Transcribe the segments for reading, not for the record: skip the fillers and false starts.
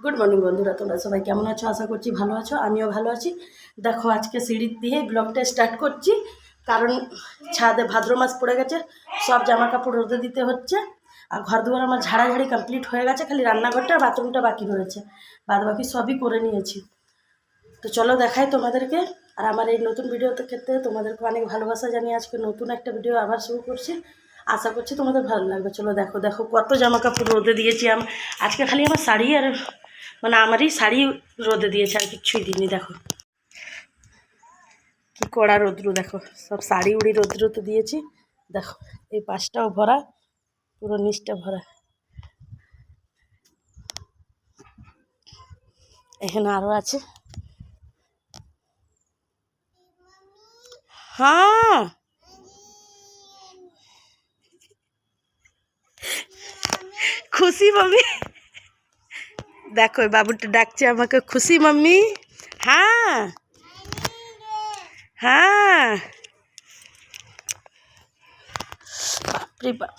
Good morning বন্ধুরা, তোমরা সবাই কেমন আছো? আশা করছি ভালো আছো, আমিও ভালো আছি। দেখো আজকে সিঁড়ি দিয়ে ব্লগটা স্টার্ট করছি, কারণ ছাদে ভাদ্র মাস পড়ে গেছে, সব জামা কাপড় রোদে দিতে হচ্ছে। আর ঘর দুয়ার আমার ঝাড়াঝাড়ি কমপ্লিট হয়ে গেছে, খালি রান্নাঘরটা আর বাথরুমটা বাকি রয়েছে, বাদ বাকি সবই করে নিয়েছি। তো চলো দেখাই তোমাদেরকে। আর আমার এই নতুন ভিডিওতে ক্ষেত্রে তোমাদেরকে অনেক ভালোবাসা জানিয়ে আজকে নতুন একটা ভিডিও আবার শুরু করছি। আশা করছি তোমাদের ভালো লাগবে। চলো দেখো দেখো কত জামা কাপড় রোদে দিয়েছি আজকে। খালি আমার শাড়ি আর আমারই শাড়ি রোদে দিয়েছে, আর কিচ্ছুই দিইনি। দেখো কি কড়া রৌদ্র, দেখো সব শাড়ি উড়ি রৌদ্র তো দিয়েছি। দেখো এই পাশটাও ভরা, পুরো নিচটা ভরা। এখানে আরও আছে। হ্যাঁ খুশি মাম্মি, দেখো বাবুটা ডাকছে আমাকে খুশি মাম্মি। হ্যাঁ হ্যাঁ, বাপরে বাপ।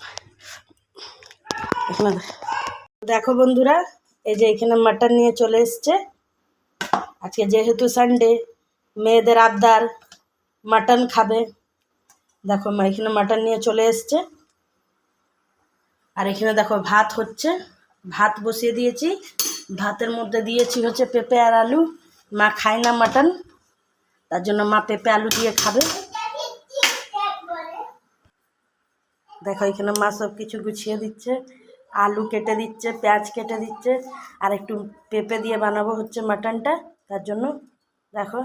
এখানে দেখো বন্ধুরা, এই যে এখানে মাটন নিয়ে চলে এসছে। আজকে যেহেতু সানডে, মেয়েদের আবদার মাটন খাবে। দেখো এখানে মাটন নিয়ে চলে এসছে। আর এখানে দেখো ভাত হচ্ছে, ভাত বসিয়ে দিয়েছি। ভাতের মধ্যে দিয়েছি হচ্ছে পেঁপে আর আলু। মা খায় না মাটন, তার জন্য মা পেঁপে আলু দিয়ে খাবে। দেখো এখানে মা সব কিছু গুছিয়ে দিচ্ছে, আলু কেটে দিচ্ছে, পেঁয়াজ কেটে দিচ্ছে। আর একটু পেঁপে দিয়ে বানাবো হচ্ছে মাটনটা, তার জন্য। দেখো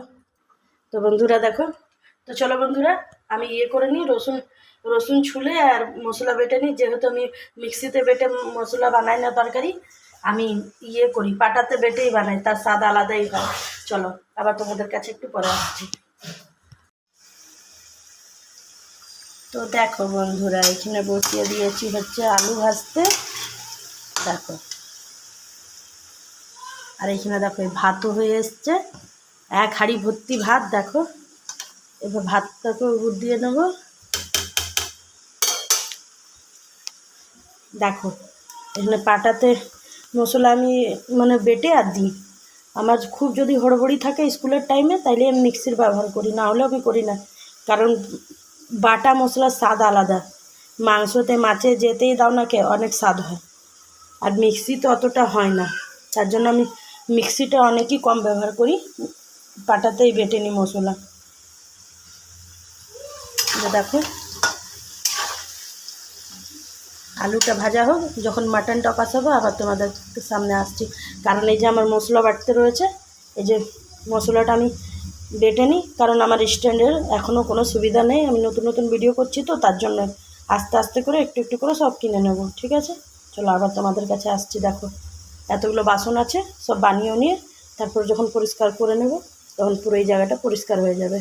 তো বন্ধুরা, দেখো তো চলো বন্ধুরা, আমি করে নিই, রসুন রসুন ছুলে আর মশলা বেটে নিই। যেহেতু আমি মিক্সিতে বেটে মশলা বানাই না তরকারি, আমি করি পাটাতে বেটেই বানাই, তার স্বাদ আলাদাই হয়। চলো আবার তোমাদের কাছে একটু পরে আসছি। তো দেখো বন্ধুরা, এখানে বসিয়ে দিয়েছি হচ্ছে আলু ভাজতে। দেখো আর এখানে দেখো ভাতও হয়ে এসছে, এক হাঁড়ি ভর্তি ভাত। দেখো এবার ভাতটাকে উপর দিয়ে নেবো। দেখো এখানে পাটাতে মশলা আমি বেটে আর দিই। আমার খুব যদি হড়বড়ি থাকে স্কুলের টাইমে, তাইলে আমি মিক্সির ব্যবহার করি, না হলে আমি করি না। কারণ বাটা মশলার স্বাদ আলাদা, মাংসতে মাছে যেতেই দাও না কে অনেক স্বাদ হয়। আর মিক্সিতে অতটা হয় না, তার জন্য আমি মিক্সিটা অনেকই কম ব্যবহার করি, পাটাতেই বেটে নিই মশলা। দেখো আলুটা ভাজা হোক, যখন মাটনটা কষাবো আবার তোমাদের সামনে আসছি। কারণ এই যে আমার মশলা বাটতে রয়েছে, এই যে মশলাটা আমি বেটে নিই, কারণ আমার স্ট্যান্ডের এখনও কোনো সুবিধা নেই। আমি নতুন নতুন ভিডিও করছি, তো তার জন্য আস্তে আস্তে করে একটু একটু করে সব কিনে নেব। ঠিক আছে, চলো আবার তোমাদের কাছে আসছি। দেখো এতগুলো বাসন আছে, সব বানিয়েও নিয়ে তারপর যখন পরিষ্কার করে নেব, তখন পুরো এই জায়গাটা পরিষ্কার হয়ে যাবে।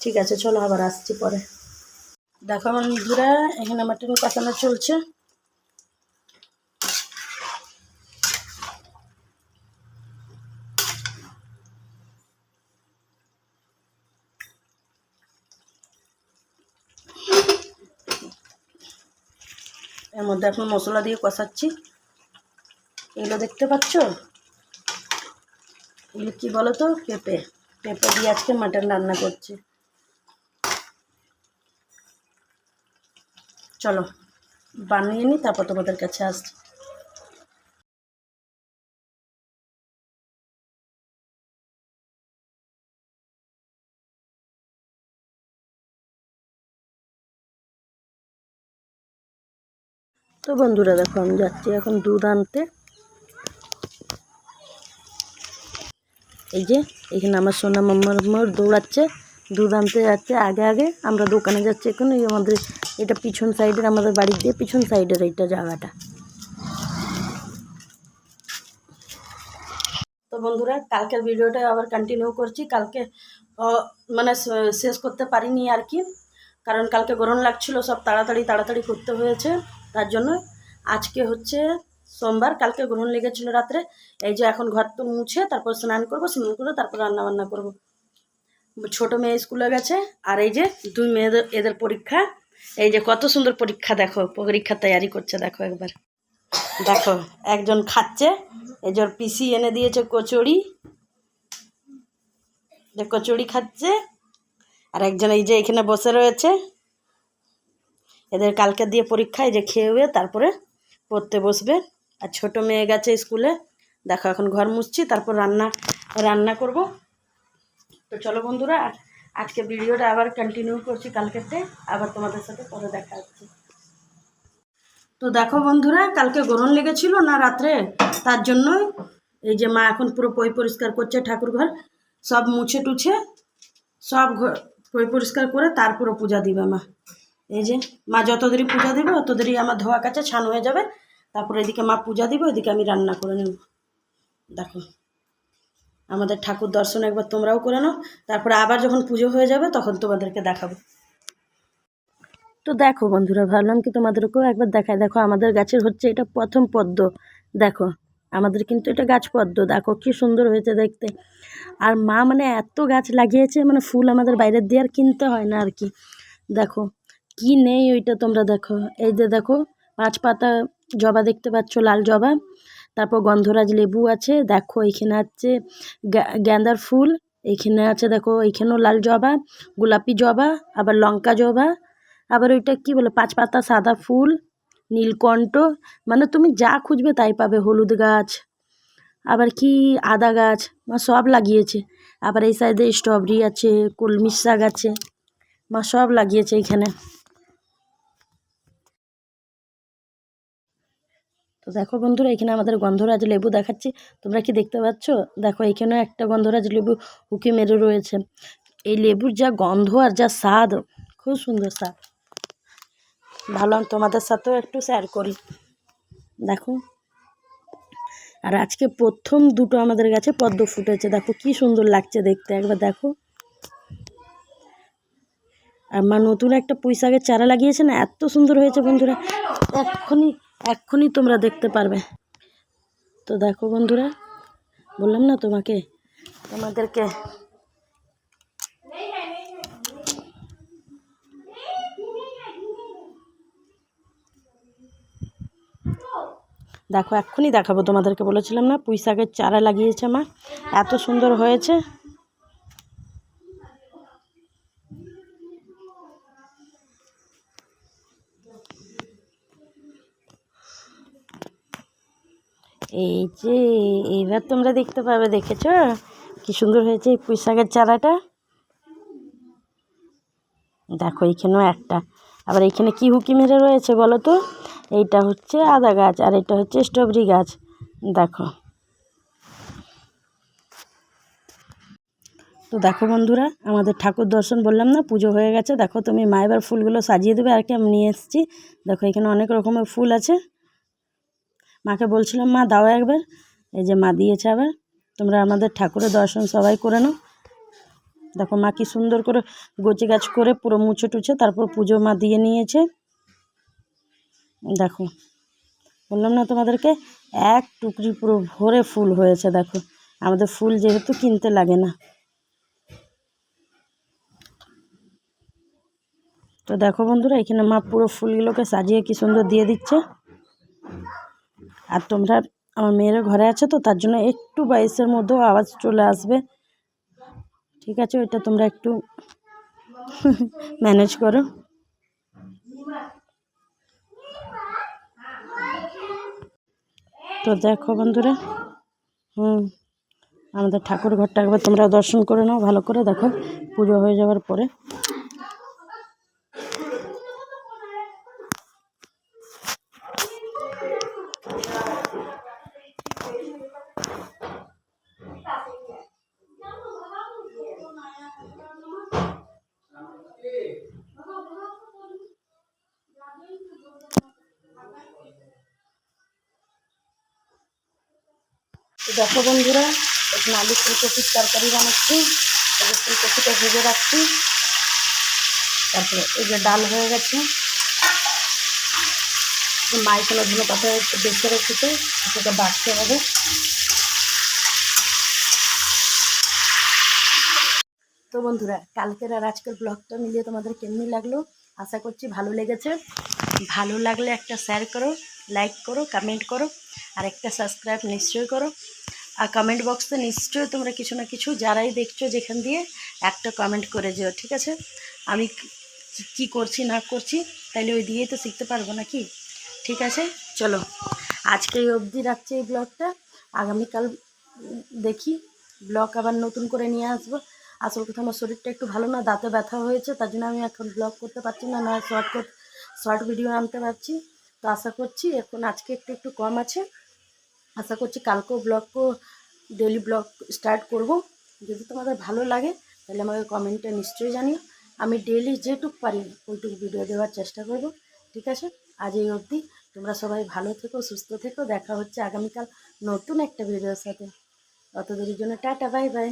ঠিক আছে, চলো আবার আসছি পরে। দেখো আমার বন্ধুরা, এখানে মাটন কষানো চলছে। এর মধ্যে এখন মশলা দিয়ে কষাচ্ছি। এগুলো দেখতে পাচ্ছ, এগুলো কী বলো তো? পেঁপে। পেঁপে দিয়ে আজকে মাটন রান্না করছি। চলো বানিয়ে নিই, তারপর তোমাদের কাছে আসছি। তো বন্ধুরা দেখো, আমি যাচ্ছি এখন দুধ আনতে। এই যে এখানে আমার সোনা মাম্মার দৌড়াচ্ছে, দুধ আনতে যাচ্ছে আগে আগে। আমরা দোকানে যাচ্ছি এখন। এই আমাদের এটা পিছন সাইডের, আমাদের বাড়ির দিয়ে পিছন সাইডের এইটা জায়গাটা। তো বন্ধুরা, কালকের ভিডিওটা আবার কন্টিনিউ করছি। কালকে শেষ করতে পারিনি আর কি, কারণ কালকে গরম লাগছিল, সব তাড়াতাড়ি তাড়াতাড়ি করতে হয়েছে, তার জন্য। আজকে হচ্ছে সোমবার, কালকে গ্রহণ লেগেছিল রাত্রে। এই যে এখন ঘর তো মুছে তারপর স্নান করবো, স্নান করে তারপর রান্নাবান্না করবো। ছোটো মেয়ে স্কুলে গেছে, আর এই যে দুই মেয়েদের, এদের পরীক্ষা। এই যে কত সুন্দর পরীক্ষা, দেখো পরীক্ষার তৈয়ারি করছে। দেখো একবার দেখো, একজন খাচ্ছে এই যে ওর পিসি এনে দিয়েছে কচুরি, যে কচুরি খাচ্ছে। আর একজন এই যে এখানে বসে রয়েছে, এদের কালকে দিয়ে পরীক্ষায় যে খেয়ে হয়ে তারপরে পড়তে বসবে। আর ছোট মেয়ে গেছে স্কুলে। দেখো এখন ঘর মুছছি, তারপর রান্না করব। তো চলো বন্ধুরা, আজকে ভিডিওটা আবার কন্টিনিউ করছি কালকেতে, আবার তোমাদের সাথে পরে দেখা হচ্ছে। তো দেখো বন্ধুরা, কালকে গরম লেগেছিল না রাত্রে, তার জন্যই এই যে মা এখন পুরো পরিষ্কার করছে, ঠাকুর ঘর সব মুছে টুছে সব পরিষ্কার করে তারপরে পূজা দিবে মা। এই যে মা যত দেরি পূজা দিবে অত দেরি আমার ধোয়া কাছে ছান হয়ে যাবে। তারপরে এদিকে মা পূজা দিবে, ওইদিকে আমি রান্না করে নেব। দেখো আমাদের ঠাকুর দর্শন একবার তোমরাও করে নাও, তারপরে আবার যখন পুজো হয়ে যাবে তখন তোমাদেরকে দেখাবো। তো দেখো বন্ধুরা, ভাবলাম কি তোমাদেরকেও একবার দেখায়। দেখো আমাদের গাছের হচ্ছে এটা প্রথম পদ্ম। দেখো আমাদের কিন্তু এটা গাছ পদ্ম, দেখো কি সুন্দর হয়েছে দেখতে। আর মা মানে এত গাছ লাগিয়েছে, মানে ফুল আমাদের বাইরের দিয়ে আর কিনতে হয় না আর কি। দেখো কি নেই ওইটা তোমরা দেখো। এই যে দেখো 5 পাতা জবা দেখতে পাচ্ছ, লাল জবা। তারপর গন্ধরাজ লেবু আছে, দেখো এইখানে আছে গাঁদার ফুল, এইখানে আছে দেখো এইখানেও লাল জবা, গোলাপি জবা, আবার লঙ্কা জবা, আবার ওইটা কি বলে 5 পাতা সাদা ফুল, নীলকণ্ঠ, মানে তুমি যা খুঁজবে তাই পাবে। হলুদ গাছ, আবার কি আদা গাছ, মা সব লাগিয়েছে। আবার এই সাইডে স্ট্রবেরি আছে, কলমি শাক আছে, মা সব লাগিয়েছে এইখানে। তো দেখো বন্ধুরা, এখানে আমাদের গন্ধরাজ লেবু দেখাচ্ছি, তোমরা কি দেখতে পাচ্ছ? দেখো এখানে একটা গন্ধরাজ লেবু উঁকি মেরে রয়েছে। এই লেবুর যা গন্ধ আর যা স্বাদ, খুব সুন্দর স্বাদ। ভাবলাম তোমাদের সাথেও একটু শেয়ার করি। দেখো আর আজকে প্রথম দুটো আমাদের গাছে পদ্ম ফুটেছে, দেখো কি সুন্দর লাগছে দেখতে, একবার দেখো। আর মা নতুন একটা পুঁই শাকের চারা লাগিয়েছে না, এত সুন্দর হয়েছে বন্ধুরা, এক্ষুনি তোমরা দেখতে পারবে। তো দেখো বন্ধুরা, বললাম না তোমাদেরকে দেখো এক্ষুনি দেখাবো তোমাদেরকে, বলেছিলাম না পুঁই শাকের চারা লাগিয়েছে মা, এত সুন্দর হয়েছে। এই যে এইবার তোমরা দেখতে পাবে, দেখেছো কি সুন্দর হয়েছে এই পুঁই শাকের চারাটা। দেখো এইখানেও একটা, আবার এইখানে কি হুকি মেরে রয়েছে বলো তো, এইটা হচ্ছে আদা গাছ আর এটা হচ্ছে স্ট্রবেরি গাছ। দেখো তো দেখো বন্ধুরা, আমাদের ঠাকুর দর্শন বললাম না, পুজো হয়ে গেছে। দেখো তুমি মা এবার ফুলগুলো সাজিয়ে দেবে আর কি, আমি নিয়ে এসেছি। দেখো এখানে অনেক রকমের ফুল আছে, মাকে বলছিলাম মা দাও একবার, এই যে মা দিয়েছে। আবার তোমরা আমাদের ঠাকুরের দর্শন সবাই করে নাও। দেখো মা কি সুন্দর করে গোছি গাছ করে পুরো মুছে টুছে তারপর পুজো মা দিয়ে নিয়েছে। দেখো বললাম না তোমাদেরকে, এক টুকরি পুরো ভরে ফুল হয়েছে। দেখো আমাদের ফুল যেহেতু কিনতে লাগে না। তো দেখো বন্ধুরা, এখানে মা পুরো ফুলগুলোকে সাজিয়ে কি সুন্দর দিয়ে দিচ্ছে। আর তোমরা আমার মেয়েরা ঘরে আছে তো, তার জন্য একটু বাইসের মধ্যেও আওয়াজ চলে আসবে, ঠিক আছে? ওইটা তোমরা একটু ম্যানেজ করো। তো দেখো বন্ধুরা, আমাদের ঠাকুর ঘরটা একবার তোমরা দর্শন করে নাও ভালো করে। দেখো পুজো হয়ে যাওয়ার পরে দেখো বন্ধুরা, এখানে আলু ফুলকপির তরকারি বানাচ্ছি, এই যে ফুলকপিটা ভেজে রাখছি। তারপরে এই যে ডাল হয়ে গেছে, মা এখানে ধনে পাতা একটু বেছে রেখেছে, সেটা বাড়তে হবে। তো বন্ধুরা, কালকের আর আজকের ব্লগটা মিলিয়ে তোমাদের কেমনি লাগলো? আশা করছি ভালো লেগেছে। ভালো লাগলে একটা শেয়ার করো, লাইক করো, কমেন্ট করো। আর একটা সাবস্ক্রাইব নিশ্চয়ই করো। আর কমেন্ট বক্সে নিশ্চয়ই তোমরা কিছু না কিছু যারাই দেখছো যেখান দিয়ে একটা কমেন্ট করে যেও, ঠিক আছে? আমি কি করছি না করছি তাইলে ওই দিয়েই তো শিখতে পারবো নাকি? ঠিক আছে, চলো আজকে এই অবধি রাখছি এই ব্লগটা। আগামীকাল দেখি ব্লগ আবার নতুন করে নিয়ে আসবো। আসল কথা আমার শরীরটা একটু ভালো না, দাঁতে ব্যথা হয়েছে, তার জন্য আমি এখন ব্লগ করতে পারছি না, না শর্ট ভিডিও আনতে পারছি। তো আশা করছি এখন আজকে একটু একটু কম আছে, আশা করছি কালকেও ডেলি ব্লগ স্টার্ট করব। যদি তোমাদের ভালো লাগে তাহলে আমাকে কমেন্টে নিশ্চয়ই জানিও। আমি ডেলি যেটুক পারি ওইটুকু ভিডিও দেওয়ার চেষ্টা করব, ঠিক আছে? আজ এই অবধি, তোমরা সবাই ভালো থেকো, সুস্থ থেকো, দেখা হচ্ছে আগামীকাল নতুন একটা ভিডিওর সাথে। অত দেরির জন্য টাটা, বাই বাই।